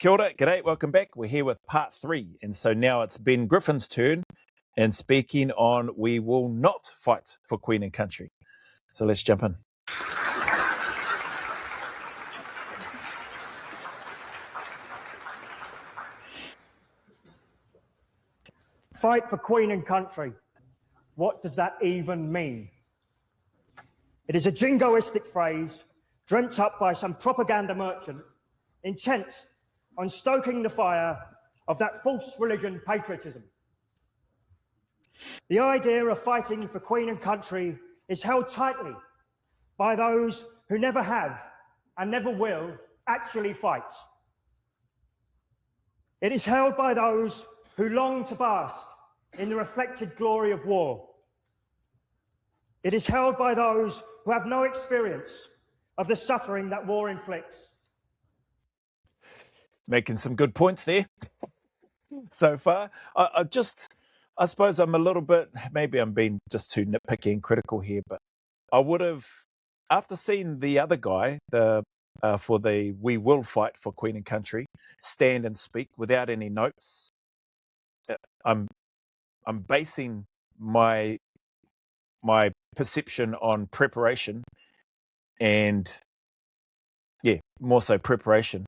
Kia ora, g'day, welcome back. We're here with part 3. And so now it's Ben Griffin's turn in speaking on We Will Not Fight for Queen and Country. So let's jump in. Fight for Queen and Country. What does that even mean? It is a jingoistic phrase dreamt up by some propaganda merchant intent on stoking the fire of that false religion patriotism. The idea of fighting for Queen and Country is held tightly by those who never have and never will actually fight. It is held by those who long to bask in the reflected glory of war. It is held by those who have no experience of the suffering that war inflicts. Making some good points there so far. I suppose I'm a little bit, maybe I'm being just too nitpicky and critical here, but I would have, after seeing the other guy, for the We Will Fight for Queen and Country, stand and speak without any notes, I'm basing my perception on preparation and, more so preparation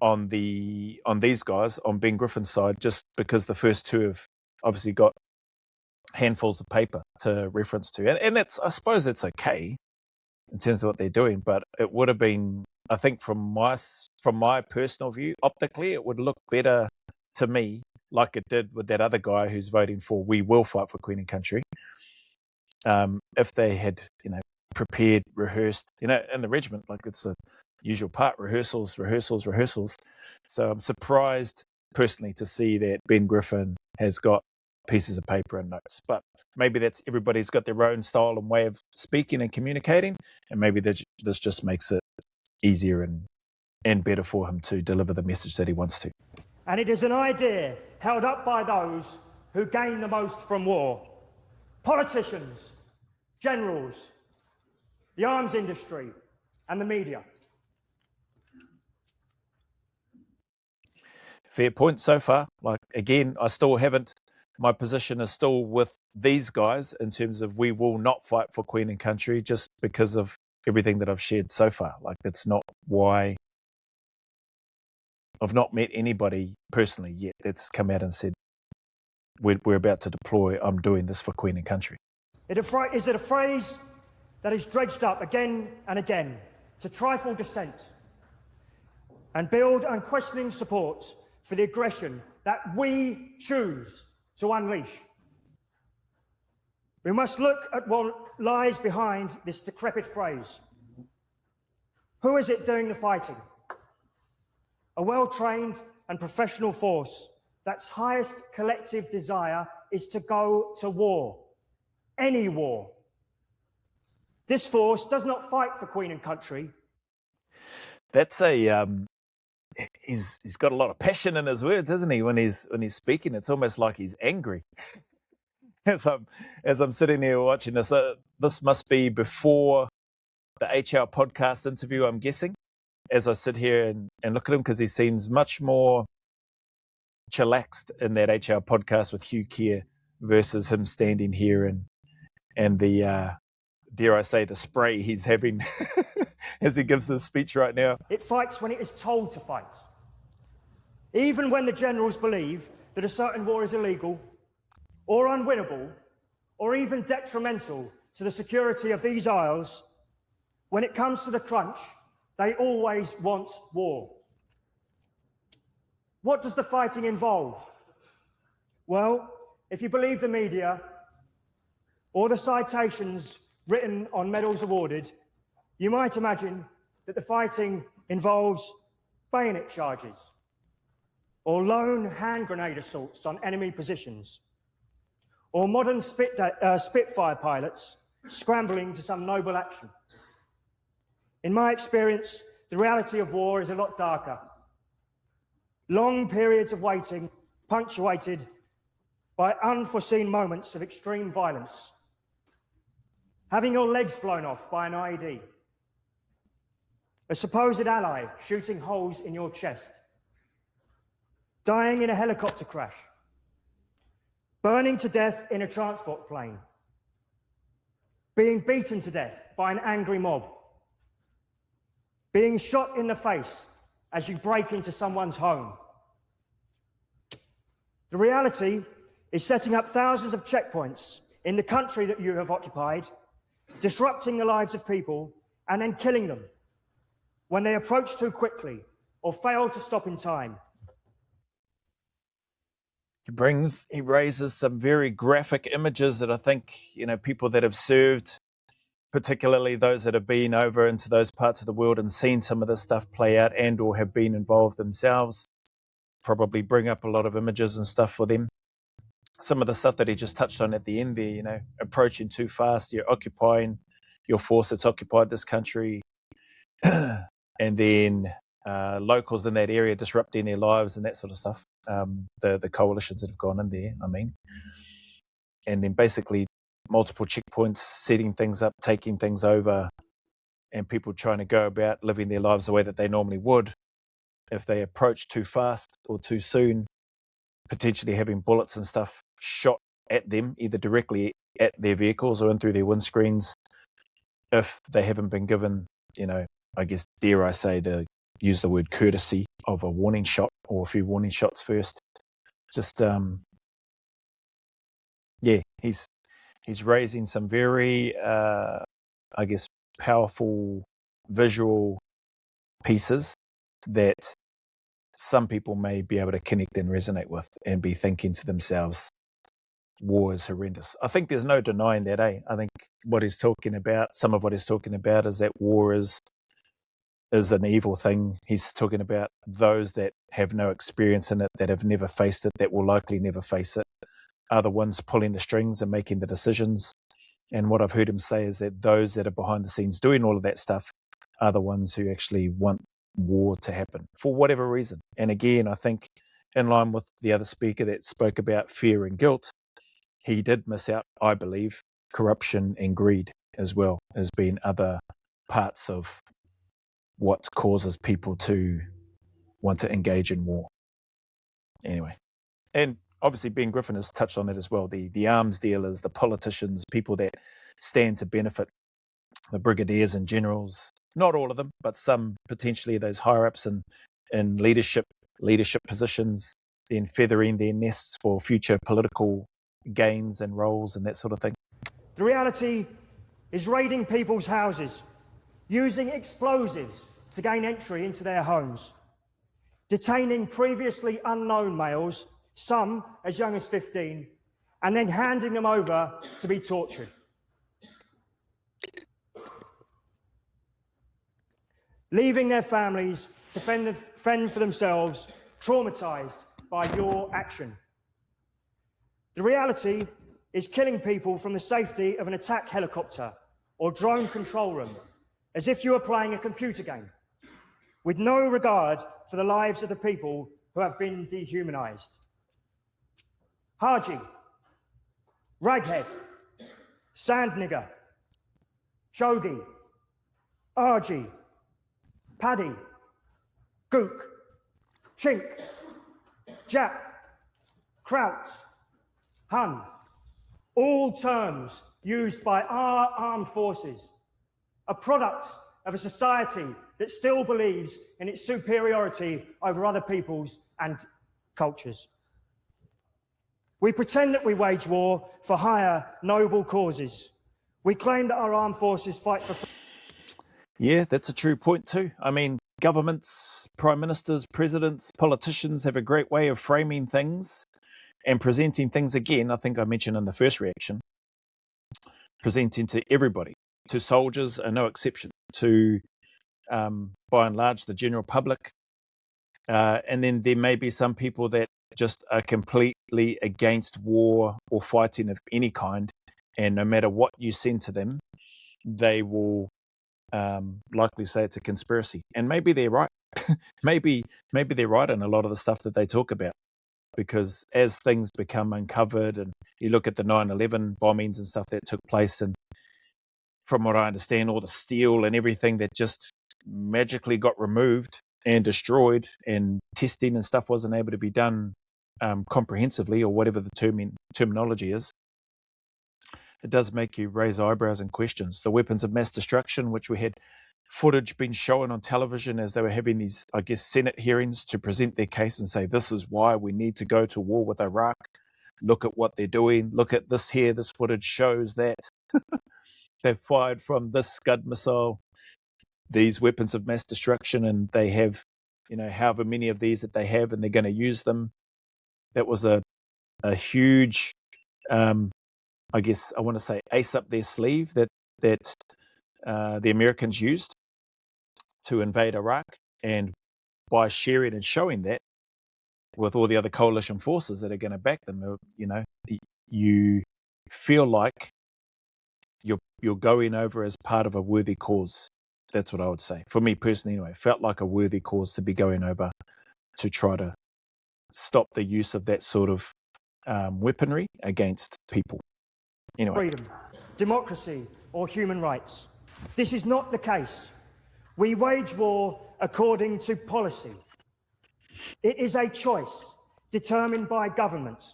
on these guys, on Ben Griffin's side, just because the first two have obviously got handfuls of paper to reference to. And that's, I suppose that's okay in terms of what they're doing, but it would have been, I think from my personal view, optically, it would look better to me, like it did with that other guy who's voting for We Will Fight for Queen and Country. If they had, prepared, rehearsed, in the regiment, like it's a usual part, rehearsals. So I'm surprised personally to see that Ben Griffin has got pieces of paper and notes, but maybe that's everybody's got their own style and way of speaking and communicating, and maybe this just makes it easier and better for him to deliver the message that he wants to. And it is an idea held up by those who gain the most from war. Politicians, generals, the arms industry, and the media. Fair point so far. Like, again, my position is still with these guys in terms of we will not fight for Queen and Country just because of everything that I've shared so far. Like, that's not why I've not met anybody personally yet that's come out and said, we're about to deploy, I'm doing this for Queen and Country. Is it a phrase that is dredged up again and again to trifle dissent and build unquestioning support for the aggression that we choose to unleash? We must look at what lies behind this decrepit phrase. Who is it doing the fighting? A well-trained and professional force that's highest collective desire is to go to war, any war. This force does not fight for Queen and Country. That's he's got a lot of passion in his words, isn't he? When he's speaking, it's almost like he's angry. As I'm sitting here watching this, this must be before the HR podcast interview, I'm guessing. As I sit here and look at him, because he seems much more chillaxed in that HR podcast with Hugh Keir versus him standing here and the dare I say the spray he's having as he gives his speech right now. It fights when it is told to fight. Even when the generals believe that a certain war is illegal or unwinnable or even detrimental to the security of these isles, when it comes to the crunch, they always want war. What does the fighting involve? Well, if you believe the media or the citations written on medals awarded, you might imagine that the fighting involves bayonet charges or lone hand grenade assaults on enemy positions or modern Spitfire pilots scrambling to some noble action. In my experience, the reality of war is a lot darker. Long periods of waiting, punctuated by unforeseen moments of extreme violence. Having your legs blown off by an IED. A supposed ally shooting holes in your chest. dying in a helicopter crash, burning to death in a transport plane, being beaten to death by an angry mob, being shot in the face as you break into someone's home. The reality is setting up thousands of checkpoints in the country that you have occupied, disrupting the lives of people, and then killing them when they approach too quickly or fail to stop in time. He raises some very graphic images that I think, people that have served, particularly those that have been over into those parts of the world and seen some of this stuff play out and or have been involved themselves, probably bring up a lot of images and stuff for them. Some of the stuff that he just touched on at the end there, approaching too fast, you're occupying your force that's occupied this country, and then locals in that area disrupting their lives and that sort of stuff. The coalitions that have gone in there, and then basically multiple checkpoints, setting things up, taking things over, and people trying to go about living their lives the way that they normally would if they approach too fast or too soon, potentially having bullets and stuff shot at them, either directly at their vehicles or in through their windscreens, if they haven't been given, I guess, dare I say, use the word courtesy of a warning shot or a few warning shots first. Just, he's raising some very, powerful visual pieces that some people may be able to connect and resonate with and be thinking to themselves, war is horrendous. I think there's no denying that, I think some of what he's talking about is that war is an evil thing. He's talking about those that have no experience in it, that have never faced it, that will likely never face it, are the ones pulling the strings and making the decisions. And what I've heard him say is that those that are behind the scenes doing all of that stuff are the ones who actually want war to happen for whatever reason. And again, I think in line with the other speaker that spoke about fear and guilt, he did miss out, I believe, corruption and greed as well as being other parts of what causes people to want to engage in war. Anyway, and obviously Ben Griffin has touched on that as well. The arms dealers, the politicians, people that stand to benefit, the brigadiers and generals, not all of them, but some potentially those higher ups in leadership positions, then feathering their nests for future political gains and roles and that sort of thing. The reality is raiding people's houses, using explosives to gain entry into their homes, detaining previously unknown males, some as young as 15, and then handing them over to be tortured. Leaving their families to fend for themselves, traumatized by your action. The reality is killing people from the safety of an attack helicopter or drone control room, as if you were playing a computer game, with no regard for the lives of the people who have been dehumanized. Haji, raghead, sand nigger, chogi, argy, paddy, gook, chink, jap, kraut, hun, all terms used by our armed forces, a product of a society that still believes in its superiority over other peoples and cultures. We pretend that we wage war for higher, noble causes. We claim that our armed forces fight for... Yeah, that's a true point too. I mean, governments, prime ministers, presidents, politicians have a great way of framing things and presenting things again. I think I mentioned in the first reaction, presenting to everybody, to soldiers are no exception, to, by and large, the general public. And then there may be some people that just are completely against war or fighting of any kind. And no matter what you send to them, they will likely say it's a conspiracy. And maybe they're right. maybe they're right in a lot of the stuff that they talk about. Because as things become uncovered and you look at the 9/11 bombings and stuff that took place, and from what I understand, all the steel and everything that just magically got removed and destroyed, and testing and stuff wasn't able to be done comprehensively, or whatever the terminology is, it does make you raise eyebrows and questions. The weapons of mass destruction, which we had footage being shown on television as they were having these, I guess, Senate hearings to present their case and say, this is why we need to go to war with Iraq. Look at what they're doing. Look at this here. This footage shows that they've fired from this Scud missile these weapons of mass destruction, and they have, however many of these that they have, and they're going to use them. That was a huge, I guess I want to say, ace up their sleeve that the Americans used to invade Iraq. And by sharing and showing that with all the other coalition forces that are going to back them, you feel like you're going over as part of a worthy cause. That's what I would say. For me personally, anyway, felt like a worthy cause to be going over to try to stop the use of that sort of weaponry against people. Anyway. Freedom, democracy, or human rights. This is not the case. We wage war according to policy. It is a choice determined by government.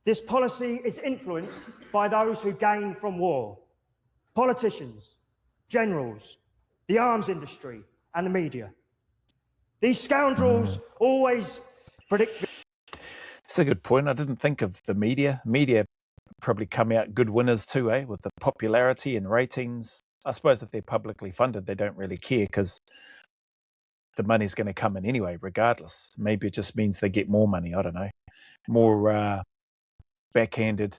This policy is influenced by those who gain from war: politicians, generals, the arms industry, and the media. These scoundrels always predict. That's a good point. I didn't think of the media. Media probably come out good winners too, with the popularity and ratings. I suppose if they're publicly funded, they don't really care because the money's going to come in anyway, regardless. Maybe it just means they get more money. I don't know. More backhanded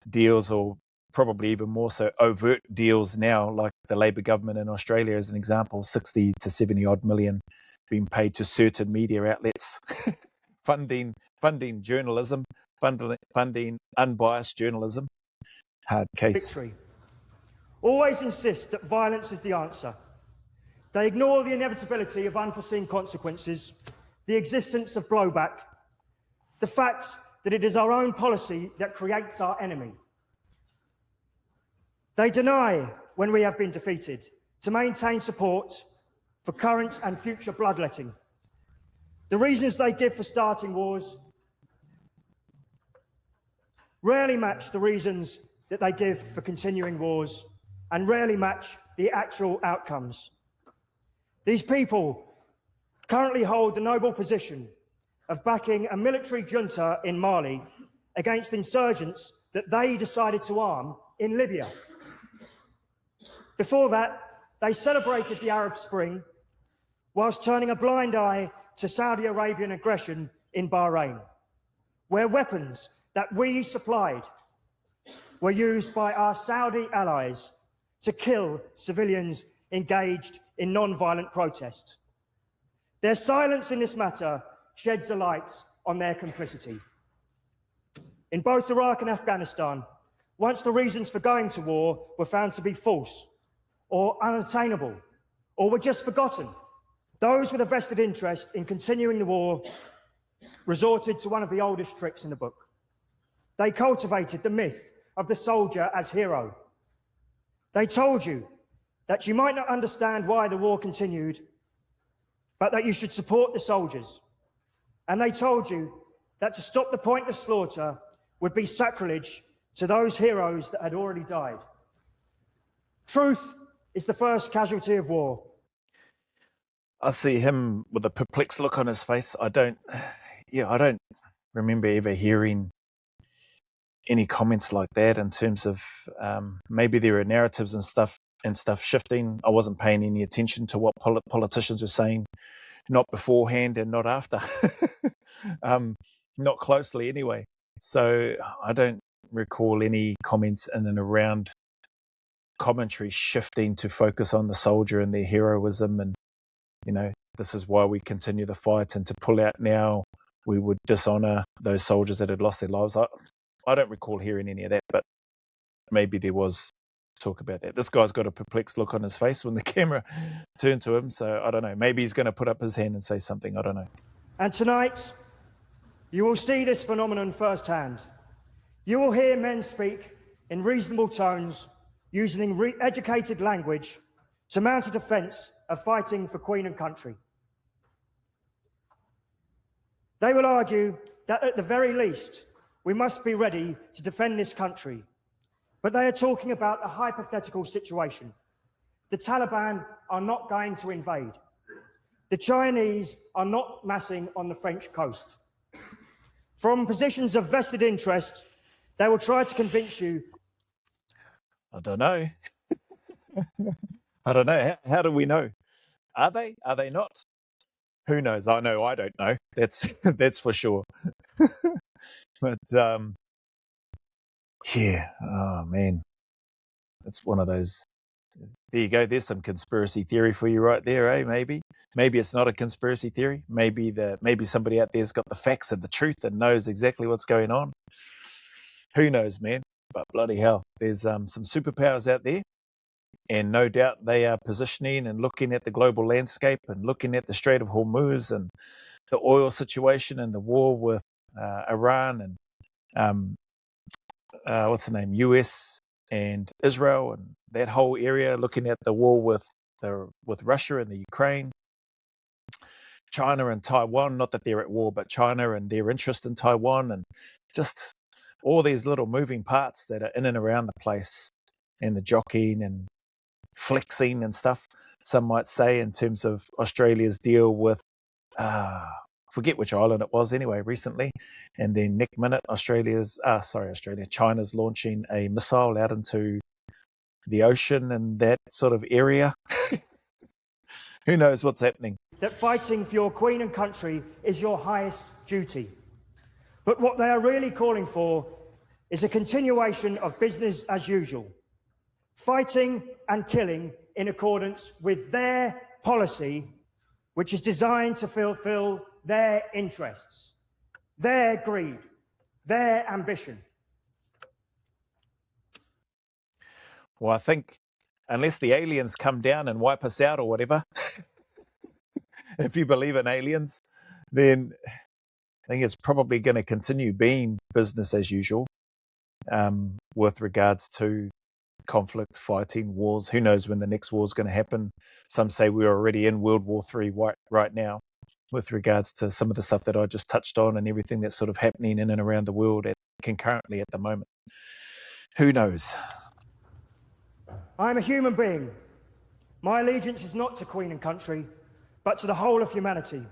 deals, or probably even more so overt deals now, like the Labour government in Australia as an example, 60 to 70 odd million being paid to certain media outlets, funding journalism, funding unbiased journalism. Hard case. Victory. Always insist that violence is the answer. They ignore the inevitability of unforeseen consequences, the existence of blowback, the fact that it is our own policy that creates our enemy. They deny when we have been defeated to maintain support for current and future bloodletting. The reasons they give for starting wars rarely match the reasons that they give for continuing wars, and rarely match the actual outcomes. These people currently hold the noble position of backing a military junta in Mali against insurgents that they decided to arm in Libya. Before that, they celebrated the Arab Spring whilst turning a blind eye to Saudi Arabian aggression in Bahrain, where weapons that we supplied were used by our Saudi allies to kill civilians engaged in non-violent protest. Their silence in this matter sheds a light on their complicity. In both Iraq and Afghanistan, once the reasons for going to war were found to be false or unattainable, or were just forgotten, those with a vested interest in continuing the war resorted to one of the oldest tricks in the book. They cultivated the myth of the soldier as hero. They told you that you might not understand why the war continued, but that you should support the soldiers. And they told you that to stop the pointless slaughter would be sacrilege to those heroes that had already died. Truth is the first casualty of war. I see him with a perplexed look on his face. I don't remember ever hearing any comments like that in terms of maybe there are narratives and stuff shifting. I wasn't paying any attention to what politicians were saying, not beforehand and not after, not closely anyway. So I don't recall any comments in and around commentary shifting to focus on the soldier and their heroism, and this is why we continue the fight, and to pull out now we would dishonor those soldiers that had lost their lives. I don't recall hearing any of that, but maybe there was talk about that. This guy's got a perplexed look on his face when the camera turned to him, so I don't know. Maybe he's going to put up his hand and say something. I don't know. And tonight, you will see this phenomenon firsthand. You will hear men speak in reasonable tones, using educated language to mount a defence of fighting for Queen and country. They will argue that at the very least, we must be ready to defend this country. But they are talking about a hypothetical situation. The Taliban are not going to invade. The Chinese are not massing on the French coast. From positions of vested interest, they will try to convince you. I don't know. I don't know. How do we know? Are they? Are they not? Who knows? I know I don't know. That's for sure. But yeah, oh man, it's one of those. There you go. There's some conspiracy theory for you right there, eh? Maybe it's not a conspiracy theory. Maybe somebody out there's got the facts and the truth and knows exactly what's going on. Who knows, man? But bloody hell, there's some superpowers out there, and no doubt they are positioning and looking at the global landscape and looking at the Strait of Hormuz and the oil situation and the war with Iran and what's the name, US and Israel and that whole area, looking at the war with Russia and the Ukraine, China and Taiwan, not that they're at war, but China and their interest in Taiwan, and just all these little moving parts that are in and around the place, and the jockeying and flexing and stuff, some might say, in terms of Australia's deal with forget which island it was anyway recently, and then next minute China's launching a missile out into the ocean and that sort of area. Who knows what's happening? That fighting for your queen and country is your highest duty. But what they are really calling for is a continuation of business as usual, fighting and killing in accordance with their policy, which is designed to fulfill their interests, their greed, their ambition. Well, I think unless the aliens come down and wipe us out or whatever, if you believe in aliens, then I think it's probably going to continue being business as usual with regards to conflict, fighting, wars. Who knows when the next war is going to happen? Some say we're already in World War III right now, with regards to some of the stuff that I just touched on and everything that's sort of happening in and around the world concurrently at the moment. Who knows? I am a human being. My allegiance is not to Queen and country, but to the whole of humanity.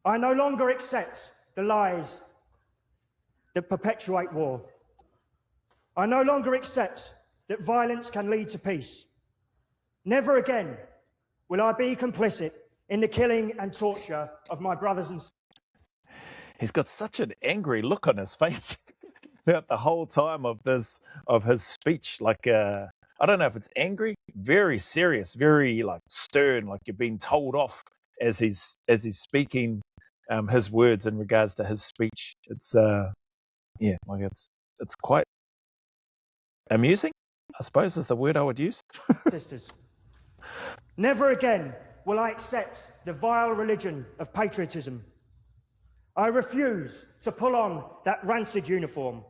I no longer accept the lies that perpetuate war. I no longer accept that violence can lead to peace. Never again will I be complicit in the killing and torture of my brothers and sisters. He's got such an angry look on his face throughout the whole time of his speech. Like I don't know if it's angry, very serious, very like stern, like you're being told off as he's speaking his words in regards to his speech. It's it's quite amusing, I suppose is the word I would use. Sisters. Never again will I accept the vile religion of patriotism. I refuse to pull on that rancid uniform,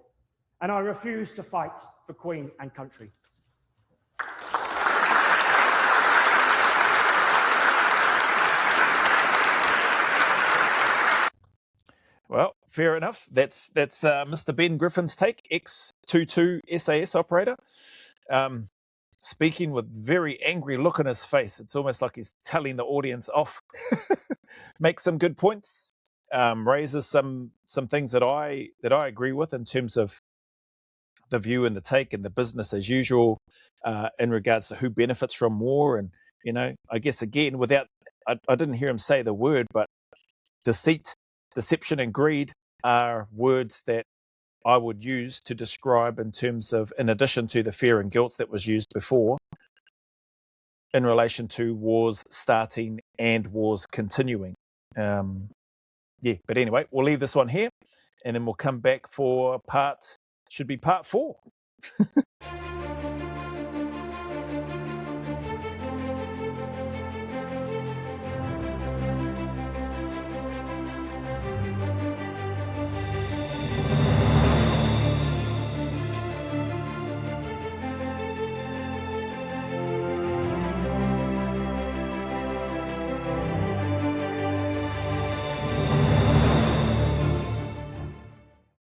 and I refuse to fight for Queen and country. Well, fair enough. That's Mr. Ben Griffin's take, ex-22 SAS operator. Speaking with very angry look on his face. It's almost like he's telling the audience off. Makes some good points. Raises some things that I agree with in terms of the view and the take and the business as usual in regards to who benefits from war. And, I guess, again, I didn't hear him say the word, but deceit, deception and greed are words that I would use to describe in terms of, in addition to the fear and guilt that was used before, in relation to wars starting and wars continuing. But anyway, we'll leave this one here and then we'll come back for part 4.